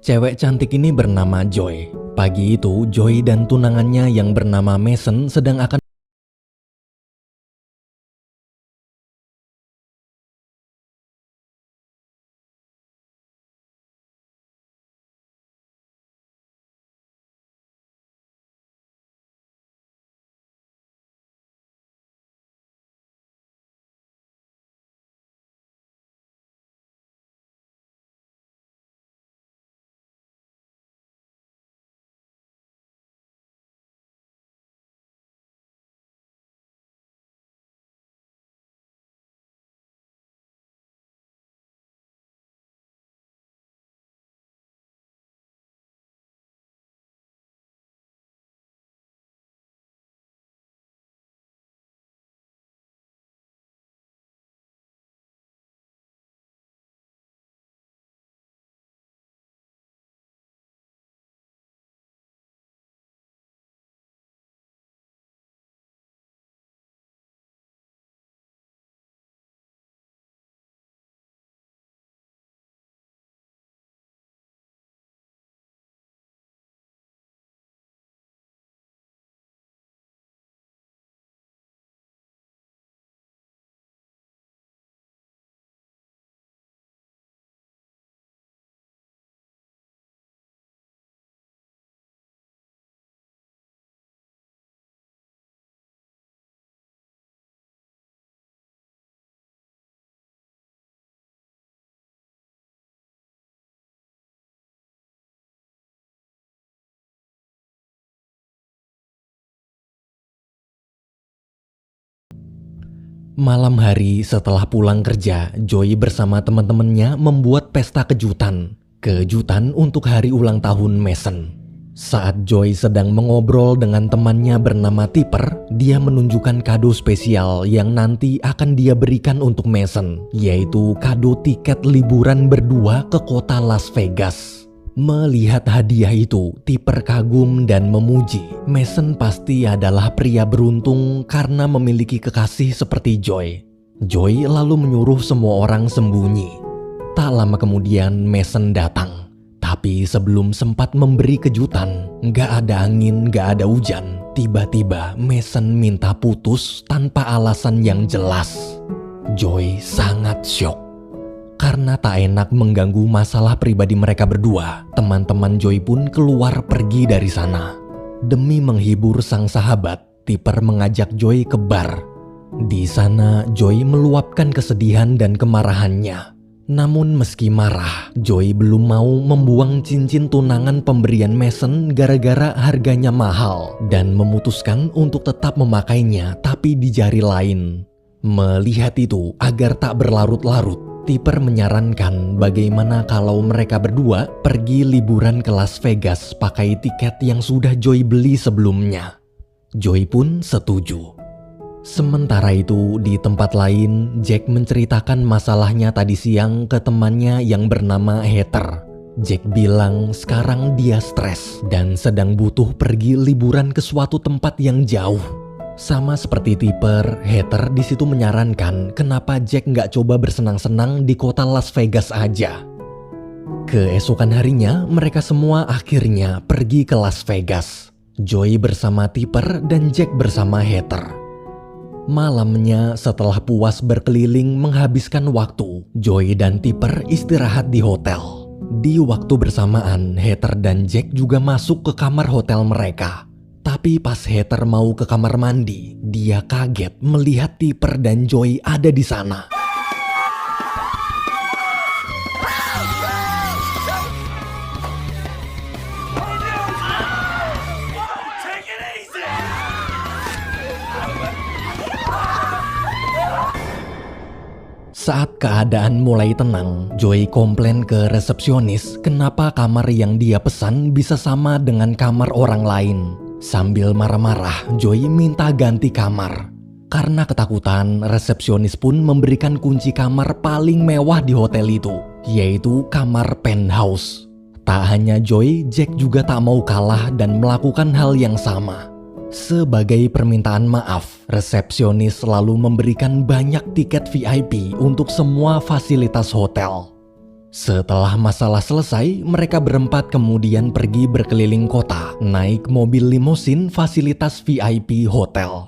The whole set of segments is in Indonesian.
Cewek cantik ini bernama Joy. Pagi itu, Joy dan tunangannya yang bernama Mason sedang akan malam hari setelah pulang kerja, Joy bersama teman-temannya membuat pesta kejutan. Kejutan untuk hari ulang tahun Mason. Saat Joy sedang mengobrol dengan temannya bernama Tipper, dia menunjukkan kado spesial yang nanti akan dia berikan untuk Mason, yaitu kado tiket liburan berdua ke kota Las Vegas. Melihat hadiah itu, Tipper kagum dan memuji. Mason pasti adalah pria beruntung karena memiliki kekasih seperti Joy. Joy lalu menyuruh semua orang sembunyi. Tak lama kemudian Mason datang. Tapi sebelum sempat memberi kejutan, gak ada angin, gak ada hujan. Tiba-tiba Mason minta putus tanpa alasan yang jelas. Joy sangat syok. Karena tak enak mengganggu masalah pribadi mereka berdua, teman-teman Joy pun keluar pergi dari sana. Demi menghibur sang sahabat, Tipper mengajak Joy ke bar. Di sana, Joy meluapkan kesedihan dan kemarahannya. Namun meski marah, Joy belum mau membuang cincin tunangan pemberian Mason gara-gara harganya mahal dan memutuskan untuk tetap memakainya tapi di jari lain. Melihat itu, agar tak berlarut-larut, Tipper menyarankan bagaimana kalau mereka berdua pergi liburan ke Las Vegas pakai tiket yang sudah Joy beli sebelumnya. Joy pun setuju. Sementara itu, di tempat lain, Jack menceritakan masalahnya tadi siang ke temannya yang bernama Heather. Jack bilang sekarang dia stres dan sedang butuh pergi liburan ke suatu tempat yang jauh. Sama seperti Tipper, Heather di situ menyarankan kenapa Jack nggak coba bersenang-senang di kota Las Vegas aja. Keesokan harinya, mereka semua akhirnya pergi ke Las Vegas. Joy bersama Tipper dan Jack bersama Heather. Malamnya setelah puas berkeliling menghabiskan waktu, Joy dan Tipper istirahat di hotel. Di waktu bersamaan, Heather dan Jack juga masuk ke kamar hotel mereka. Tapi pas Heather mau ke kamar mandi, dia kaget melihat Tipper dan Joy ada di sana. Saat keadaan mulai tenang, Joy komplain ke resepsionis kenapa kamar yang dia pesan bisa sama dengan kamar orang lain. Sambil marah-marah, Joy minta ganti kamar. Karena ketakutan, resepsionis pun memberikan kunci kamar paling mewah di hotel itu, yaitu kamar penthouse. Tak hanya Joy, Jack juga tak mau kalah dan melakukan hal yang sama. Sebagai permintaan maaf, resepsionis lalu memberikan banyak tiket VIP untuk semua fasilitas hotel. Setelah masalah selesai, mereka berempat kemudian pergi berkeliling kota, naik mobil limosin fasilitas VIP hotel.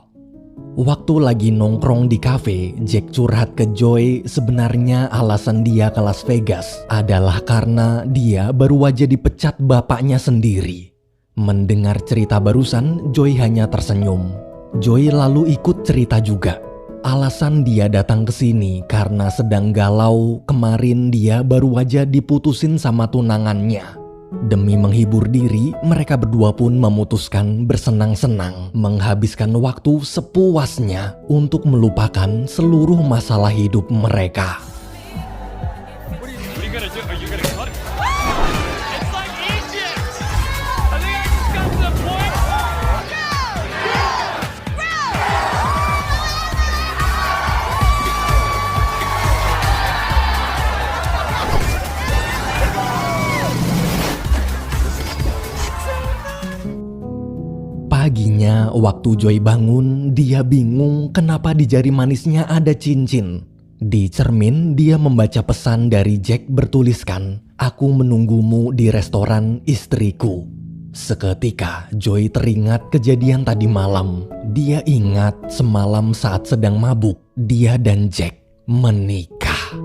Waktu lagi nongkrong di kafe, Jack curhat ke Joy sebenarnya alasan dia ke Las Vegas adalah karena dia baru aja dipecat bapaknya sendiri. Mendengar cerita barusan, Joy hanya tersenyum. Joy lalu ikut cerita juga. Alasan dia datang ke sini karena sedang galau, kemarin dia baru aja diputusin sama tunangannya. Demi menghibur diri, mereka berdua pun memutuskan bersenang-senang menghabiskan waktu sepuasnya untuk melupakan seluruh masalah hidup mereka. Paginya, waktu Joy bangun, dia bingung kenapa di jari manisnya ada cincin. Di cermin, dia membaca pesan dari Jack bertuliskan, "Aku menunggumu di restoran istriku." Seketika, Joy teringat kejadian tadi malam. Dia ingat semalam saat sedang mabuk, dia dan Jack menikah.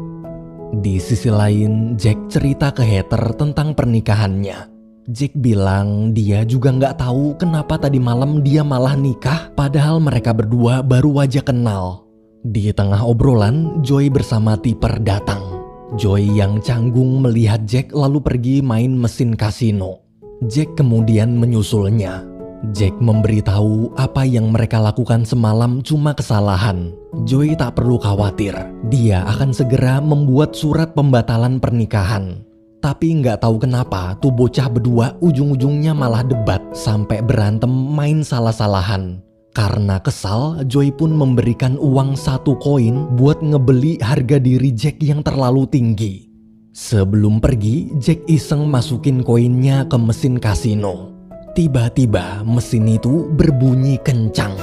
Di sisi lain, Jack cerita ke Heather tentang pernikahannya. Jack bilang dia juga nggak tahu kenapa tadi malam dia malah nikah padahal mereka berdua baru aja kenal. Di tengah obrolan, Joy bersama Tipper datang. Joy yang canggung melihat Jack lalu pergi main mesin kasino. Jack kemudian menyusulnya. Jack memberitahu apa yang mereka lakukan semalam cuma kesalahan. Joy tak perlu khawatir, dia akan segera membuat surat pembatalan pernikahan. Tapi nggak tahu kenapa tuh bocah berdua ujung-ujungnya malah debat sampai berantem main salah-salahan. Karena kesal, Joy pun memberikan uang 1 koin buat ngebeli harga diri Jack yang terlalu tinggi. Sebelum pergi, Jack iseng masukin koinnya ke mesin kasino. Tiba-tiba mesin itu berbunyi kencang.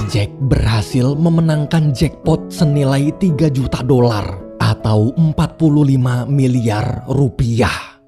Jack berhasil memenangkan jackpot senilai 3 juta dolar atau 45 miliar rupiah.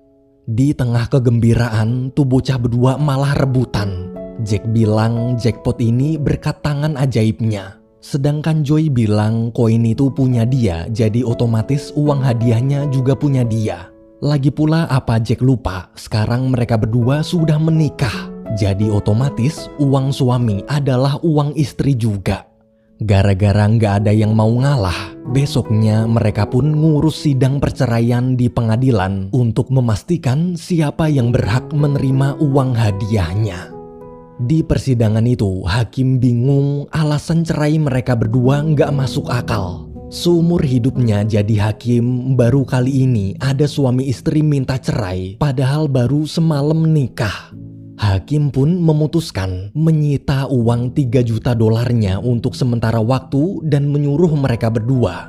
Di tengah kegembiraan, tuh bocah berdua malah rebutan. Jack bilang jackpot ini berkat tangan ajaibnya. Sedangkan Joy bilang koin itu punya dia, jadi otomatis uang hadiahnya juga punya dia. Lagi pula apa Jack lupa, sekarang mereka berdua sudah menikah. Jadi otomatis uang suami adalah uang istri juga. Gara-gara nggak ada yang mau ngalah, besoknya mereka pun ngurus sidang perceraian di pengadilan untuk memastikan siapa yang berhak menerima uang hadiahnya. Di persidangan itu, hakim bingung alasan cerai mereka berdua nggak masuk akal. Seumur hidupnya jadi hakim, baru kali ini ada suami istri minta cerai padahal baru semalam nikah. Hakim pun memutuskan menyita uang 3 juta dolarnya untuk sementara waktu dan menyuruh mereka berdua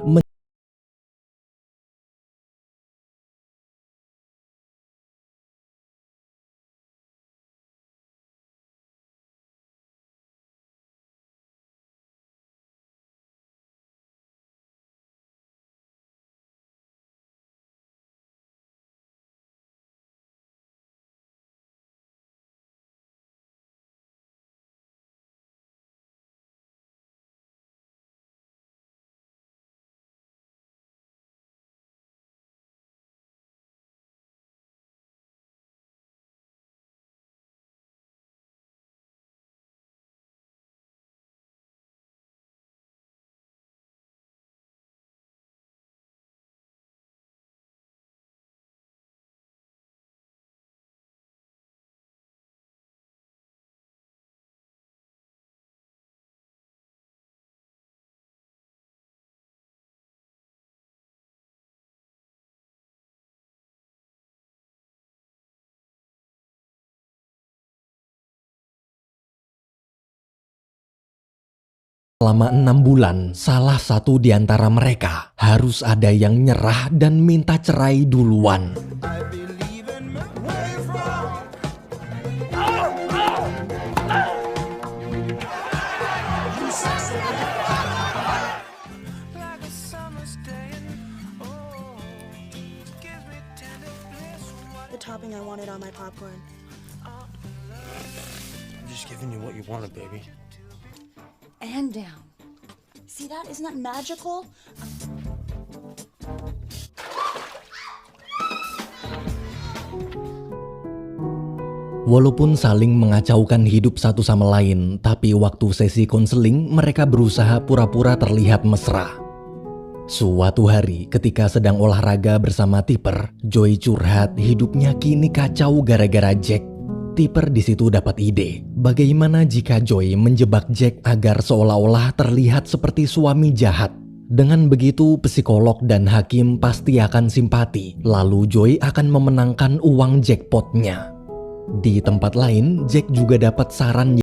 selama 6 bulan. Salah satu di antara mereka harus ada yang nyerah dan minta cerai duluan. want it on my popcorn. I'm just giving you what you wanted, baby. And down. See that? Isn't that magical? Walaupun saling mengacaukan hidup satu sama lain, tapi waktu sesi konseling mereka berusaha pura-pura terlihat mesra. Suatu hari ketika sedang olahraga bersama Tipper, Joy curhat hidupnya kini kacau gara-gara Jack. Tipper di situ dapat ide, bagaimana jika Joy menjebak Jack agar seolah-olah terlihat seperti suami jahat. Dengan begitu psikolog dan hakim pasti akan simpati, lalu Joy akan memenangkan uang jackpotnya. Di tempat lain, Jack juga dapat saran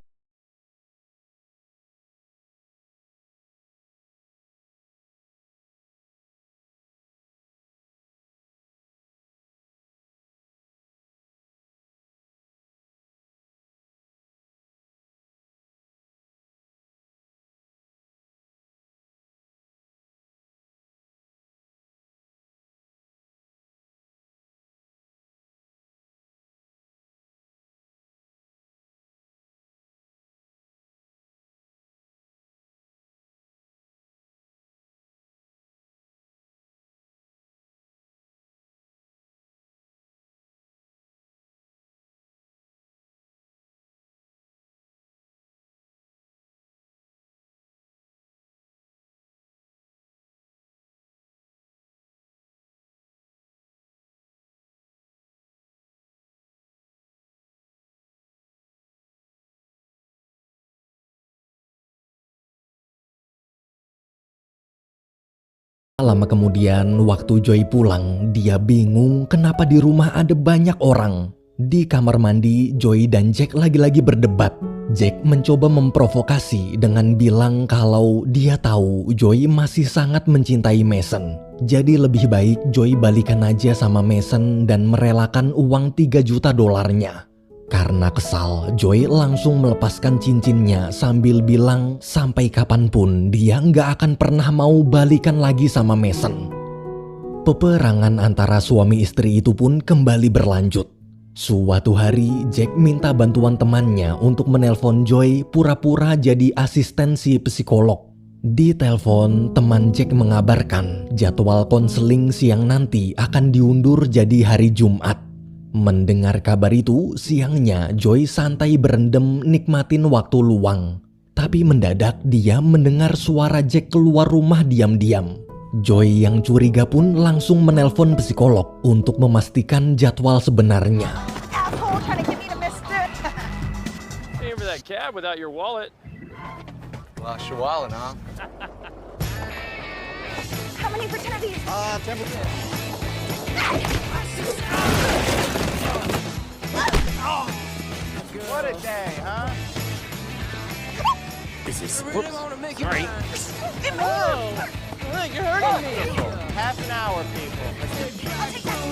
Lama kemudian, waktu Joy pulang, dia bingung kenapa di rumah ada banyak orang. Di kamar mandi, Joy dan Jack lagi-lagi berdebat. Jack mencoba memprovokasi dengan bilang kalau dia tahu Joy masih sangat mencintai Mason. Jadi lebih baik Joy balikan aja sama Mason dan merelakan uang 3 juta dolarnya. Karena kesal, Joy langsung melepaskan cincinnya sambil bilang sampai kapanpun dia nggak akan pernah mau balikan lagi sama Mason. Peperangan antara suami istri itu pun kembali berlanjut. Suatu hari, Jack minta bantuan temannya untuk menelpon Joy pura-pura jadi asisten si psikolog. Di telepon, teman Jack mengabarkan jadwal konseling siang nanti akan diundur jadi hari Jumat. Mendengar kabar itu, siangnya Joy santai berendam nikmatin waktu luang. Tapi mendadak dia mendengar suara Jack keluar rumah diam-diam. Joy yang curiga pun langsung menelpon psikolog untuk memastikan jadwal sebenarnya. Asshole trying to get me to miss it. Paying for that cab without your wallet. Lost your wallet, huh? How many for 10 of these? 10%. What a day, huh? Is this? Sorry. Whoa. Look, you're hurting me. Half an hour, people. I'll take that.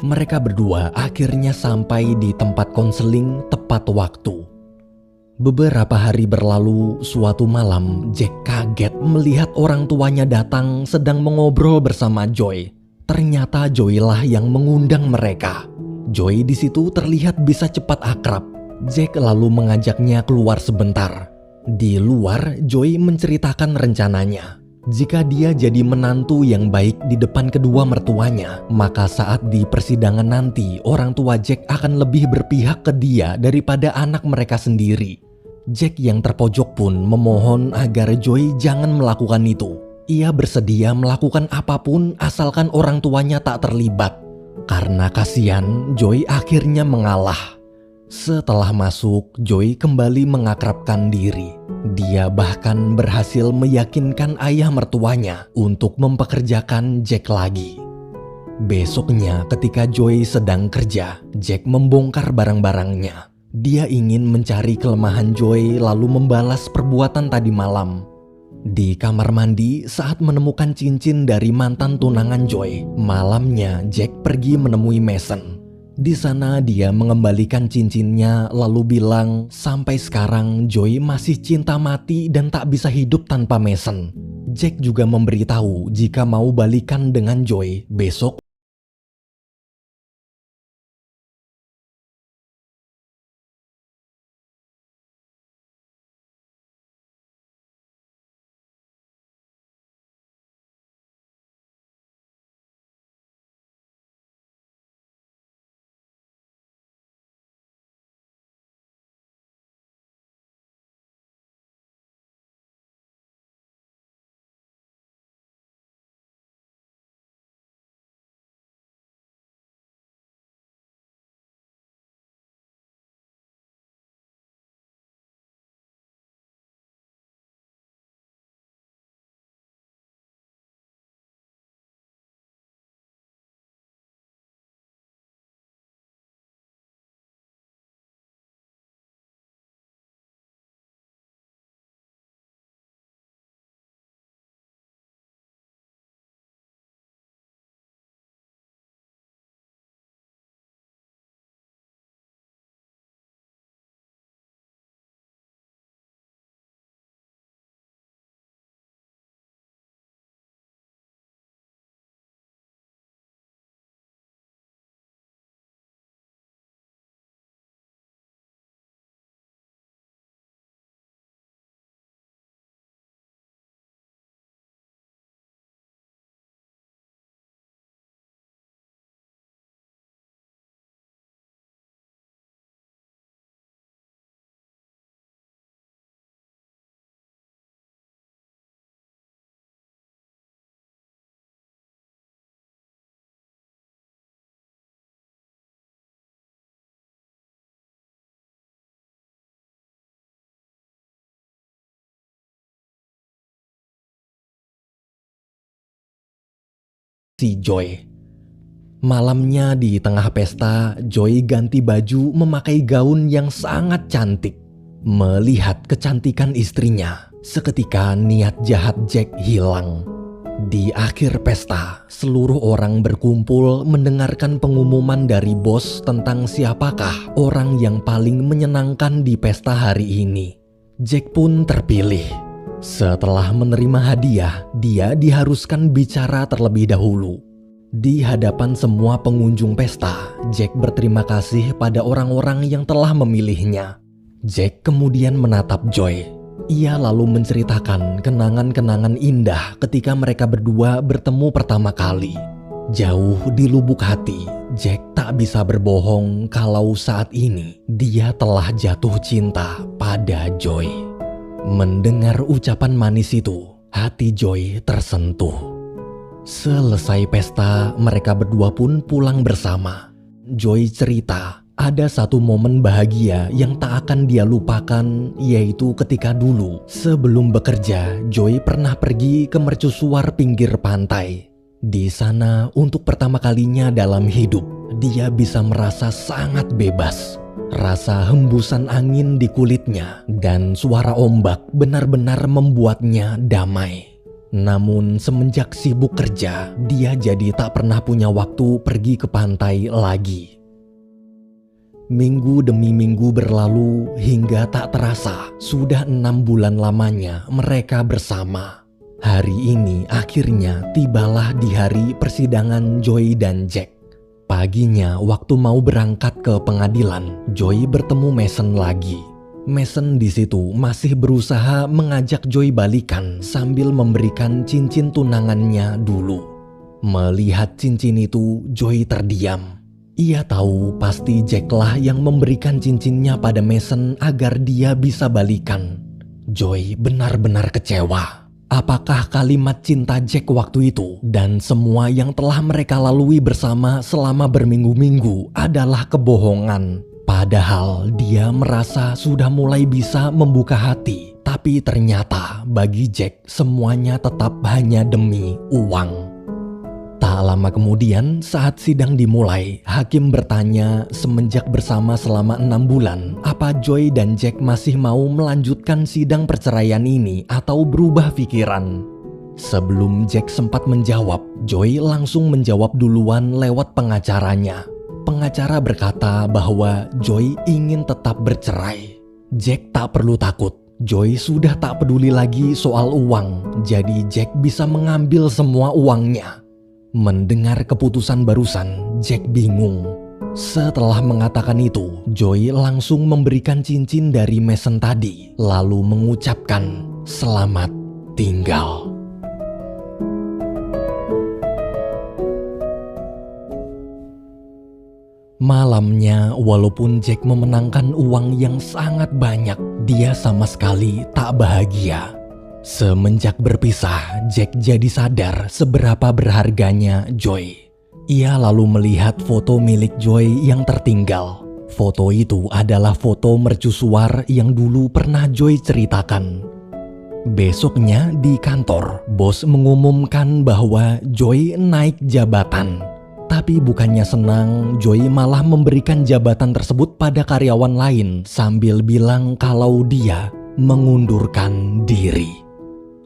Mereka berdua akhirnya sampai di tempat konseling tepat waktu. Beberapa hari berlalu, suatu malam Jack kaget melihat orang tuanya datang sedang mengobrol bersama Joy. Ternyata Joy lah yang mengundang mereka. Joy di situ terlihat bisa cepat akrab. Jack lalu mengajaknya keluar sebentar. Di luar, Joy menceritakan rencananya. Jika dia jadi menantu yang baik di depan kedua mertuanya, maka saat di persidangan nanti orang tua Jack akan lebih berpihak ke dia daripada anak mereka sendiri. Jack yang terpojok pun memohon agar Joy jangan melakukan itu. Ia bersedia melakukan apapun asalkan orang tuanya tak terlibat. Karena kasihan, Joy akhirnya mengalah. Setelah masuk, Joy kembali mengakrabkan diri. Dia bahkan berhasil meyakinkan ayah mertuanya untuk mempekerjakan Jack lagi. Besoknya ketika Joy sedang kerja, Jack membongkar barang-barangnya. Dia ingin mencari kelemahan Joy lalu membalas perbuatan tadi malam. Di kamar mandi saat menemukan cincin dari mantan tunangan Joy, malamnya Jack pergi menemui Mason. Di sana dia mengembalikan cincinnya lalu bilang sampai sekarang Joy masih cinta mati dan tak bisa hidup tanpa Mason. Jack juga memberitahu jika mau balikan dengan Joy besok si Joy. Malamnya di tengah pesta, Joy ganti baju memakai gaun yang sangat cantik. Melihat kecantikan istrinya, seketika niat jahat Jack hilang. Di akhir pesta, seluruh orang berkumpul mendengarkan pengumuman dari bos tentang siapakah orang yang paling menyenangkan di pesta hari ini. Jack pun terpilih. Setelah menerima hadiah, dia diharuskan bicara terlebih dahulu. Di hadapan semua pengunjung pesta, Jack berterima kasih pada orang-orang yang telah memilihnya. Jack kemudian menatap Joy. Ia lalu menceritakan kenangan-kenangan indah ketika mereka berdua bertemu pertama kali. Jauh di lubuk hati, Jack tak bisa berbohong kalau saat ini dia telah jatuh cinta pada Joy. Mendengar ucapan manis itu, hati Joy tersentuh. Selesai pesta, mereka berdua pun pulang bersama. Joy cerita, ada satu momen bahagia yang tak akan dia lupakan, yaitu ketika dulu sebelum bekerja, Joy pernah pergi ke mercusuar pinggir pantai. Di sana, untuk pertama kalinya dalam hidup, dia bisa merasa sangat bebas. Rasa hembusan angin di kulitnya dan suara ombak benar-benar membuatnya damai. Namun semenjak sibuk kerja, dia jadi tak pernah punya waktu pergi ke pantai lagi. Minggu demi minggu berlalu hingga tak terasa sudah 6 bulan lamanya mereka bersama. Hari ini akhirnya tibalah di hari persidangan Joy dan Jack. Paginya waktu mau berangkat ke pengadilan, Joy bertemu Mason lagi. Mason di situ masih berusaha mengajak Joy balikan sambil memberikan cincin tunangannya dulu. Melihat cincin itu, Joy terdiam. Ia tahu pasti Jack lah yang memberikan cincinnya pada Mason agar dia bisa balikan. Joy benar-benar kecewa. Apakah kalimat cinta Jack waktu itu dan semua yang telah mereka lalui bersama selama berminggu-minggu adalah kebohongan? Padahal dia merasa sudah mulai bisa membuka hati, tapi ternyata bagi Jack semuanya tetap hanya demi uang. Tak lama kemudian saat sidang dimulai, hakim bertanya semenjak bersama selama 6 bulan, apa Joy dan Jack masih mau melanjutkan sidang perceraian ini atau berubah pikiran? Sebelum Jack sempat menjawab, Joy langsung menjawab duluan lewat pengacaranya. Pengacara berkata bahwa Joy ingin tetap bercerai. Jack tak perlu takut. Joy sudah tak peduli lagi soal uang, jadi Jack bisa mengambil semua uangnya. Mendengar keputusan barusan, Jack bingung. Setelah mengatakan itu, Joy langsung memberikan cincin dari Mason tadi, lalu mengucapkan selamat tinggal. Malamnya, walaupun Jack memenangkan uang yang sangat banyak, dia sama sekali tak bahagia. Semenjak berpisah, Jack jadi sadar seberapa berharganya Joy. Ia lalu melihat foto milik Joy yang tertinggal. Foto itu adalah foto mercusuar yang dulu pernah Joy ceritakan. Besoknya di kantor, bos mengumumkan bahwa Joy naik jabatan. Tapi bukannya senang, Joy malah memberikan jabatan tersebut pada karyawan lain sambil bilang kalau dia mengundurkan diri.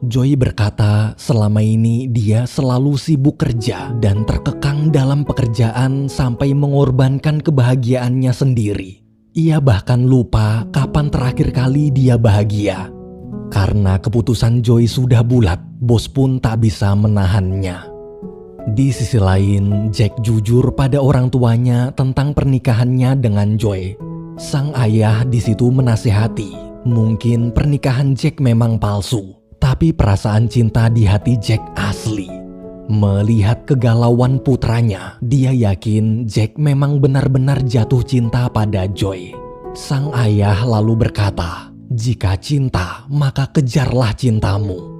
Joy berkata selama ini dia selalu sibuk kerja dan terkekang dalam pekerjaan sampai mengorbankan kebahagiaannya sendiri. Ia bahkan lupa kapan terakhir kali dia bahagia. Karena keputusan Joy sudah bulat, bos pun tak bisa menahannya. Di sisi lain, Jack jujur pada orang tuanya tentang pernikahannya dengan Joy. Sang ayah di situ menasihati, mungkin pernikahan Jack memang palsu, tapi perasaan cinta di hati Jack asli. Melihat kegalauan putranya, dia yakin Jack memang benar-benar jatuh cinta pada Joy. Sang ayah lalu berkata, "Jika cinta, maka kejarlah cintamu."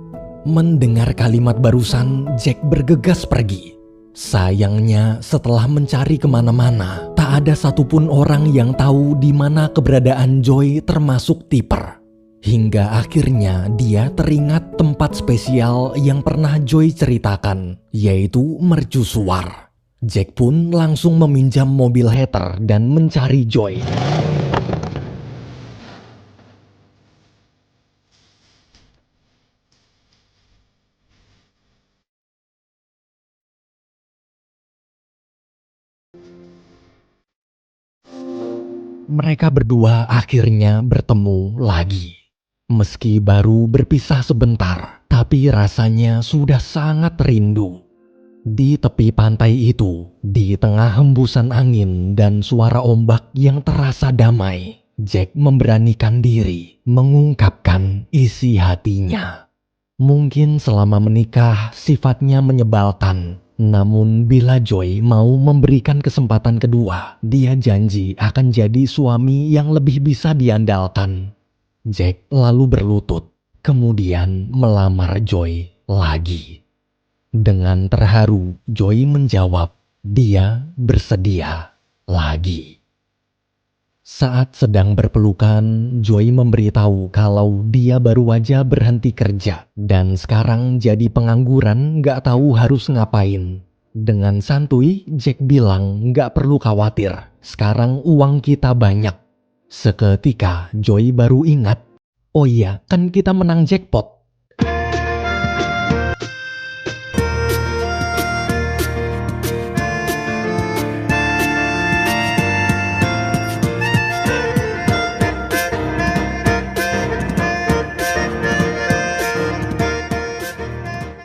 Mendengar kalimat barusan, Jack bergegas pergi. Sayangnya, setelah mencari kemana-mana, tak ada satupun orang yang tahu di mana keberadaan Joy termasuk Tipper. Hingga akhirnya dia teringat tempat spesial yang pernah Joy ceritakan, yaitu mercusuar. Jack pun langsung meminjam mobil Heather dan mencari Joy. Mereka berdua akhirnya bertemu lagi. Meski baru berpisah sebentar, tapi rasanya sudah sangat rindu. Di tepi pantai itu, di tengah hembusan angin dan suara ombak yang terasa damai, Jack memberanikan diri mengungkapkan isi hatinya. Mungkin selama menikah sifatnya menyebalkan, namun bila Joy mau memberikan kesempatan kedua, dia janji akan jadi suami yang lebih bisa diandalkan. Jack lalu berlutut, kemudian melamar Joy lagi. Dengan terharu, Joy menjawab, dia bersedia lagi. Saat sedang berpelukan, Joy memberitahu kalau dia baru aja berhenti kerja dan sekarang jadi pengangguran gak tahu harus ngapain. Dengan santuy, Jack bilang gak perlu khawatir, sekarang uang kita banyak. Seketika Joy baru ingat, oh iya kan kita menang jackpot.